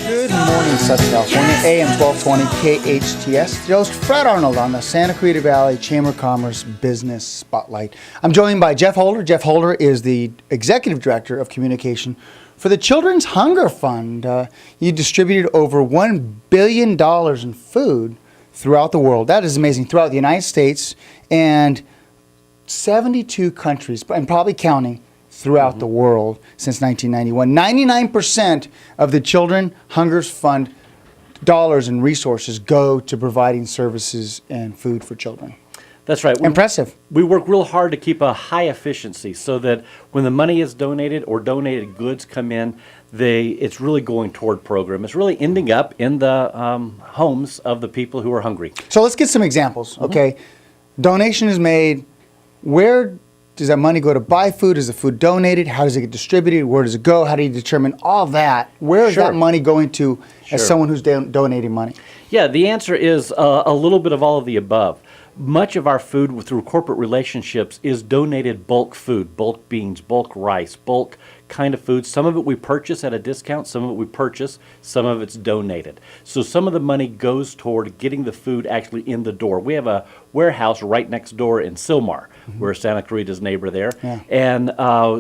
Good morning, Southern California, AM 1220 KHTS. The host Fred Arnold on the Santa Clarita Valley Chamber of Commerce Business Spotlight. I'm joined by Jeff Holder. Jeff Holder is the Executive Director of Communication for the Children's Hunger Fund. You distributed over $1 billion in food throughout the world. That is amazing. Throughout the United States and 72 countries, and probably counting, throughout the world since 1991. 99% of the Children's Hunger Fund dollars and resources go to providing services and food for children. That's right. Impressive. We work real hard to keep a high efficiency so that when the money is donated or donated goods come in, it's really going toward program. It's really ending up in the homes of the people who are hungry. So let's get some examples, okay? Donation is made. Where does that money go to buy food? Is the food donated? How does it get distributed? Where does it go? How do you determine all that? Where is that money going to as someone who's donating money? Yeah, the answer is a little bit of all of the above. Much of our food through corporate relationships is donated bulk food, bulk beans, bulk rice, bulk kind of food. Some of it we purchase at a discount, some of it we purchase, some of it's donated. So some of the money goes toward getting the food actually in the door. We have a warehouse right next door in Sylmar. We're Santa Clarita's neighbor there. Yeah. And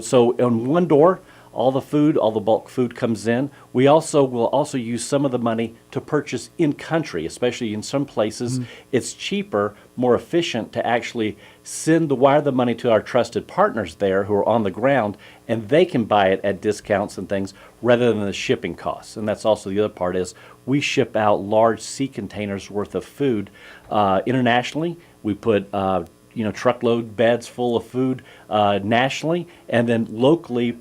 so on one door, all the food, all the bulk food comes in. We will also use some of the money to purchase in country, especially in some places. It's cheaper, more efficient to actually wire the money to our trusted partners there who are on the ground, and they can buy it at discounts and things rather than the shipping costs. And that's also the other part is we ship out large sea containers worth of food internationally. We put truckload beds full of food nationally, and then locally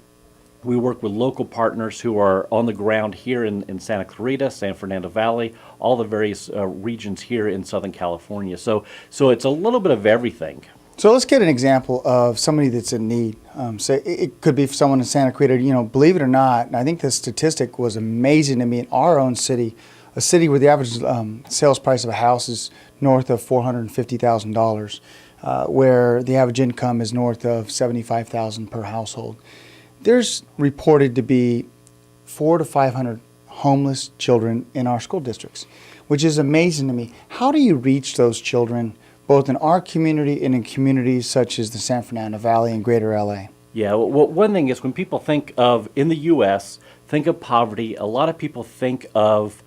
we work with local partners who are on the ground here in Santa Clarita, San Fernando Valley, all the various regions here in Southern California. So it's a little bit of everything. So let's get an example of somebody that's in need. Say it could be someone in Santa Clarita. Believe it or not, and I think the statistic was amazing to me in our own city, a city where the average sales price of a house is north of $450,000, where the average income is north of $75,000 per household. There's reported to be 400 to 500 homeless children in our school districts, which is amazing to me. How do you reach those children, both in our community and in communities such as the San Fernando Valley and Greater LA? Yeah, well, one thing is when people think of, in the U.S., think of poverty, a lot of people think of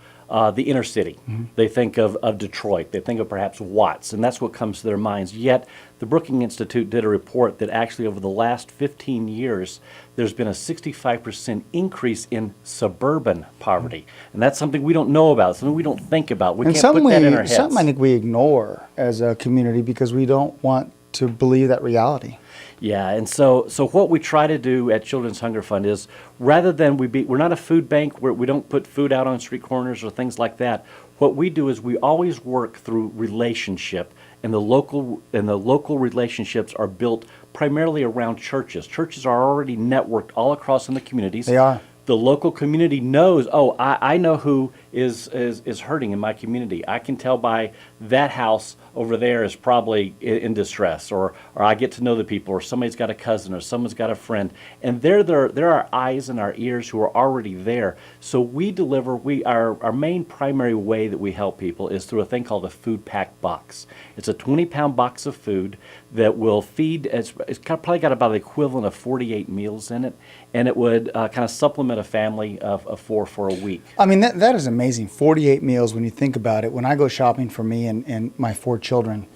the inner city. They think of Detroit. They think of perhaps Watts, and that's what comes to their minds. Yet, the Brookings Institute did a report that actually over the last 15 years, there's been a 65% increase in suburban poverty. And that's something we don't know about, something we don't think about. We can't put that in our heads. Something I think we ignore as a community because we don't want to believe that reality. Yeah, and so what we try to do at Children's Hunger Fund is rather than we're not a food bank where we don't put food out on street corners or things like that. What we do is we always work through relationship, and the local relationships are built primarily around churches. Churches are already networked all across in the communities. They are. The local community knows, I know who is hurting in my community. I can tell by that house over there is probably in distress, or I get to know the people, or somebody's got a cousin, or someone's got a friend, and they're our eyes and our ears who are already there. So we deliver. Our main primary way that we help people is through a thing called a food pack box. It's a 20-pound box of food that will feed. It's probably got about the equivalent of 48 meals in it, and it would kind of supplement a family of 4 for a week. I mean, that is amazing. 48 meals when you think about it. When I go shopping for me and my 4 children,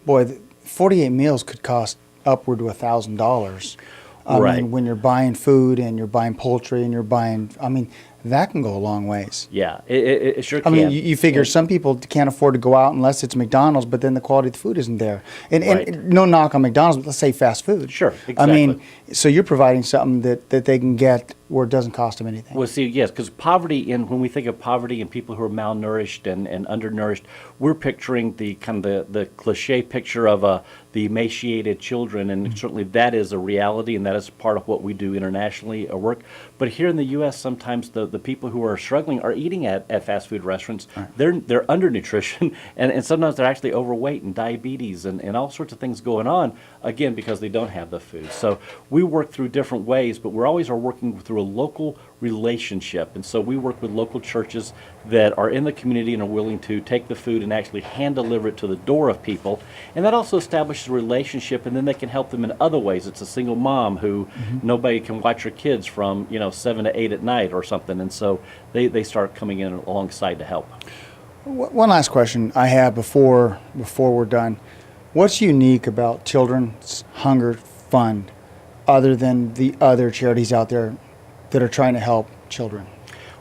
boy, 48 meals could cost upward to $1,000. Right. I mean, when you're buying food and you're buying poultry and you're buying, that can go a long ways. Yeah, it sure can. I mean, you figure some people can't afford to go out unless it's McDonald's, but then the quality of the food isn't there. And no knock on McDonald's, but let's say fast food. Sure, exactly. I mean, so you're providing something that they can get where it doesn't cost them anything. Well, see, yes, because when we think of poverty and people who are malnourished and undernourished, we're picturing the kind of the cliche picture of the emaciated children, and certainly that is a reality, and that is part of what we do internationally at work. But here in the U.S., sometimes the people who are struggling are eating at fast food restaurants. Right. They're undernutrition, and sometimes they're actually overweight and diabetes and all sorts of things going on, again, because they don't have the food. So we work through different ways, but we always are working through a local relationship. And so we work with local churches that are in the community and are willing to take the food and actually hand deliver it to the door of people. And that also establishes a relationship, and then they can help them in other ways. It's a single mom who nobody can watch her kids from 7 to 8 at night or something. And so they start coming in alongside to help. One last question I have before we're done. What's unique about Children's Hunger Fund other than the other charities out there that are trying to help children?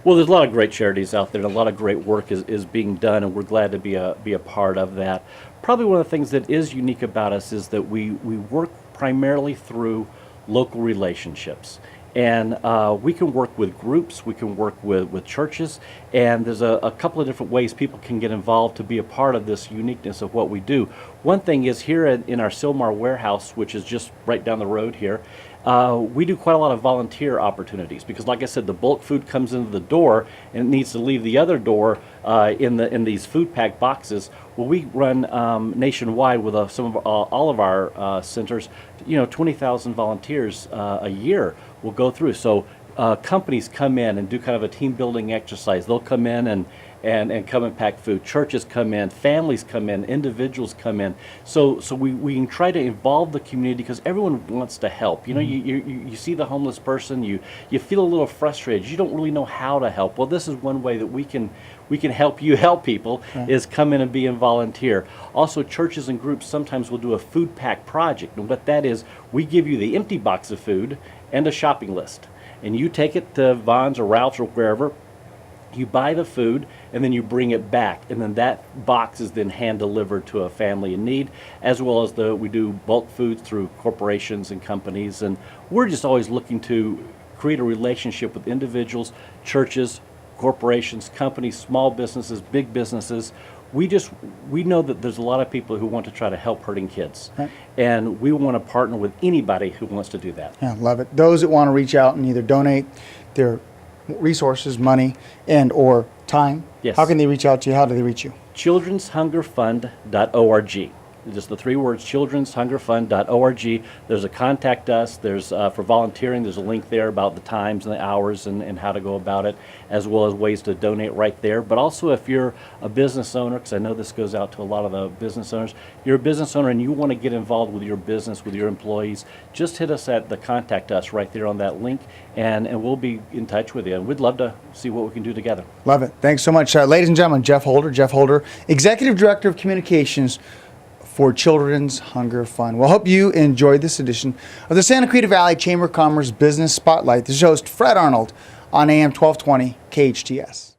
Well, there's a lot of great charities out there, and a lot of great work is being done, and we're glad to be a part of that. Probably one of the things that is unique about us is that we work primarily through local relationships. And we can work with groups, we can work with churches, and there's a couple of different ways people can get involved to be a part of this uniqueness of what we do. One thing is here in our Sylmar warehouse, which is just right down the road here, we do quite a lot of volunteer opportunities because, like I said, the bulk food comes into the door and it needs to leave the other door in these food pack boxes. Well, we run nationwide with all of our centers. 20,000 volunteers a year will go through. So companies come in and do kind of a team building exercise. They'll come in and come and pack food. Churches come in, families come in, individuals come in. So we can try to involve the community because everyone wants to help. You see the homeless person, you feel a little frustrated. You don't really know how to help. Well, this is one way that we can help you help people, is come in and be a volunteer. Also, churches and groups sometimes will do a food pack project. And what that is, we give you the empty box of food and a shopping list. And you take it to Vons or Ralph's or wherever, you buy the food, and then you bring it back. And then that box is then hand delivered to a family in need, as well as we do bulk foods through corporations and companies. And we're just always looking to create a relationship with individuals, churches, corporations, companies, small businesses, big businesses. We know that there's a lot of people who want to try to help hurting kids. Right. And we want to partner with anybody who wants to do that. Yeah, love it. Those that want to reach out and either donate their resources, money, and or time, yes. How can they reach out to you? How do they reach you? childrenshungerfund.org. Just the three words, childrenshungerfund.org. There's a contact us. There's for volunteering. There's a link there about the times and the hours and how to go about it, as well as ways to donate right there. But also, if you're a business owner, because I know this goes out to a lot of the business owners, you're a business owner and you want to get involved with your business, with your employees, just hit us at the contact us right there on that link, and we'll be in touch with you. And we'd love to see what we can do together. Love it. Thanks so much. Ladies and gentlemen, Jeff Holder, Executive Director of Communications for Children's Hunger Fund. Well, hope you enjoyed this edition of the Santa Cruz Valley Chamber of Commerce Business Spotlight. This is your host, Fred Arnold, on AM 1220 KHTS.